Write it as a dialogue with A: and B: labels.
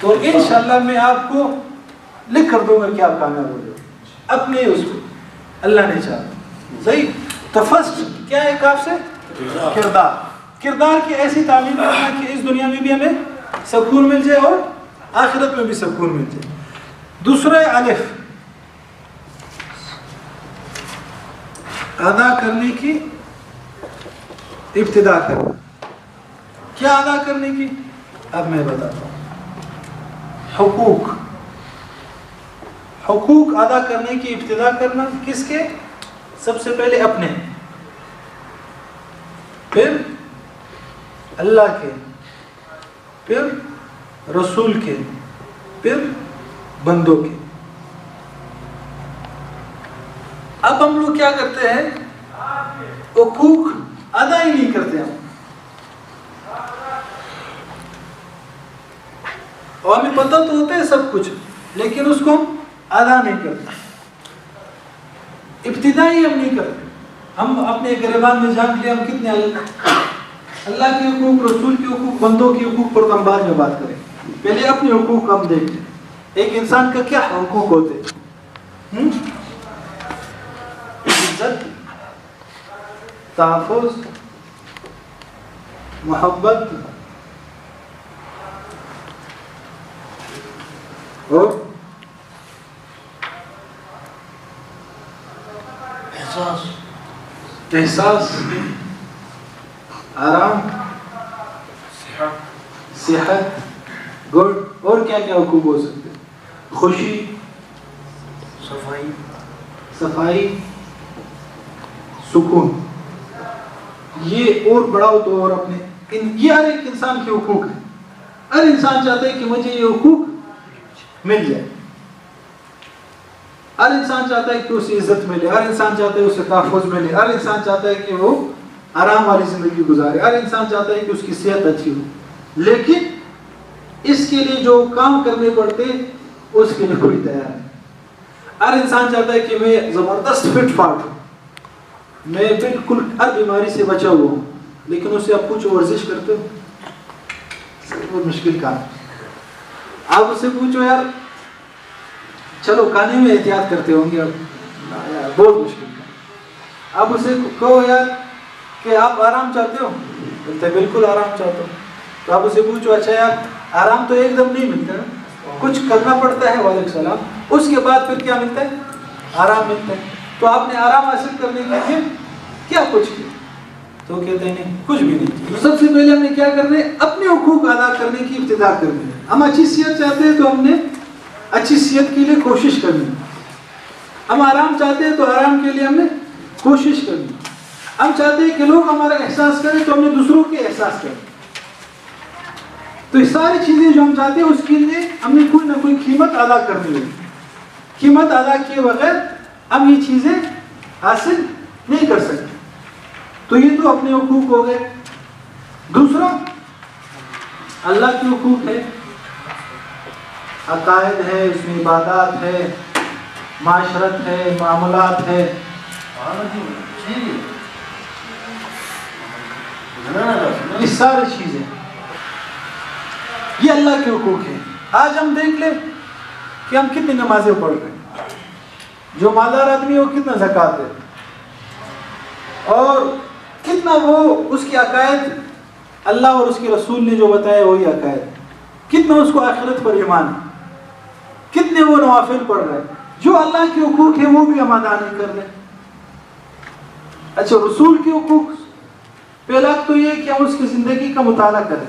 A: تو انشاءاللہ میں آپ کو لکھ کر دوں گا کہ آپ کامیاب ہو جاؤ اپنے اس کو اللہ نے چاہا. صحیح. تو فرسٹ کیا ہے کاف سے؟ کردار کی ایسی تعلیم کرنا کہ اس دنیا میں بھی ہمیں سکون مل جائے اور آخرت میں بھی سکون مل جائے. دوسرا الف، ادا کرنے کی ابتدا کرنا. کیا ادا کرنے کی؟ اب میں بتاتا ہوں. حقوق ادا کرنے کی ابتدا کرنا کس کے؟ سب سے پہلے اپنے، پھر اللہ کے، پھر رسول کے، پھر بندوں کے. اب ہم لوگ کیا کرتے ہیں؟ حقوق ادا ہی نہیں کرتے ہم، اور ہمیں پتہ تو ہوتا ہے سب کچھ لیکن اس کو ہم ادا نہیں کرتے، ابتدا ہی ہم نہیں کرتے. ہم اپنے گریبان میں جان لیا ہم کتنے اللہ کے حقوق، رسول کے حقوق، بندوں کے حقوق پر ہم بعد میں بات کریں. پہلے اپنے حقوق ہم دیکھتے ہیں. ایک انسان کا کیا حقوق ہوتے ہیں؟ عزت، تحفظ، محبت اور احساس، آرام، صحت، گڈ. اور کیا کیا حقوق ہو سکتے؟ خوشی، صفائی، سکون. یہ اور بڑھاؤ تو اور اپنے یہ ہر ایک انسان کے حقوق ہیں. ہر انسان چاہتا ہے کہ مجھے یہ حقوق مل جائے. ہر انسان چاہتا ہے کہ اسے عزت ملے، ہر انسان چاہتا ہے اسے تحفظ ملے، ہر انسان چاہتا ہے کہ وہ آرام والی زندگی گزارے، ہر انسان چاہتا ہے کہ اس کی صحت اچھی ہو. لیکن اس کے لیے جو کام کرنے پڑتے اس کے لیے کوئی تیار نہیں. ہر انسان چاہتا ہے کہ میں زبردست فٹ فاٹ ہوں، میں بالکل ہر بیماری سے بچا ہوا ہوں، لیکن اسے آپ کچھ ورزش کرتے ہو، بہت مشکل کام. آپ اسے پوچھو یار چلو کھانے میں احتیاط کرتے ہوں گے، اب بہت مشکل کام. آپ اسے کہو یار کہ آپ آرام چاہتے ہو، بولتے بالکل آرام چاہتا ہوں. تو آپ اسے پوچھو اچھا یار آرام تو ایک دم نہیں ملتا نا، کچھ کرنا پڑتا ہے، وعلیکم السلام، اس کے بعد پھر کیا ملتا ہے؟ آرام ملتا ہے. تو آپ نے آرام حاصل کرنے کے لیے کیا کچھ کیا؟ تو کہتے ہیں نہیں کچھ بھی نہیں. تو سب سے پہلے ہم نے کیا کرنا ہے؟ اپنے حقوق ادا کرنے کی ابتدا کرنی ہے. ہم اچھی صحت چاہتے ہیں تو ہم نے اچھی صحت کے لیے کوشش کرنی ہے. ہم آرام چاہتے ہیں تو آرام کے لیے ہم نے کوشش کرنی ہے. ہم چاہتے ہیں کہ لوگ ہمارا احساس کریں تو ہم نے دوسروں کے احساس کریں. تو یہ ساری چیزیں جو ہم چاہتے ہیں اس کے لیے ہم نے کوئی نہ کوئی قیمت ادا کرنی ہے. قیمت ادا کیے بغیر ہم یہ چیزیں حاصل نہیں کر سکتے. تو یہ تو اپنے حقوق ہو گئے. دوسرا اللہ کے حقوق ہے، عقائد ہے، اس میں عبادات ہے، معاشرت ہے، معاملات ہے. یہ ساری چیزیں یہ اللہ کے حقوق ہیں. آج ہم دیکھ لیں کہ ہم کتنی نمازیں پڑھ رہے ہیں. جو مالدار آدمی ہو کتنا زکوٰۃ ہے، اور کتنا وہ اس کے عقائد اللہ اور اس کے رسول نے جو بتایا وہی عقائد، کتنا اس کو آخرت پر ایمان ہے، کتنے وہ نوافل پڑھ رہے ہیں. جو اللہ کے حقوق ہیں وہ بھی ہم ادا نہیں کر رہے. اچھا رسول کے حقوق، پہلا تو یہ کہ ہم اس کی زندگی کا مطالعہ کریں.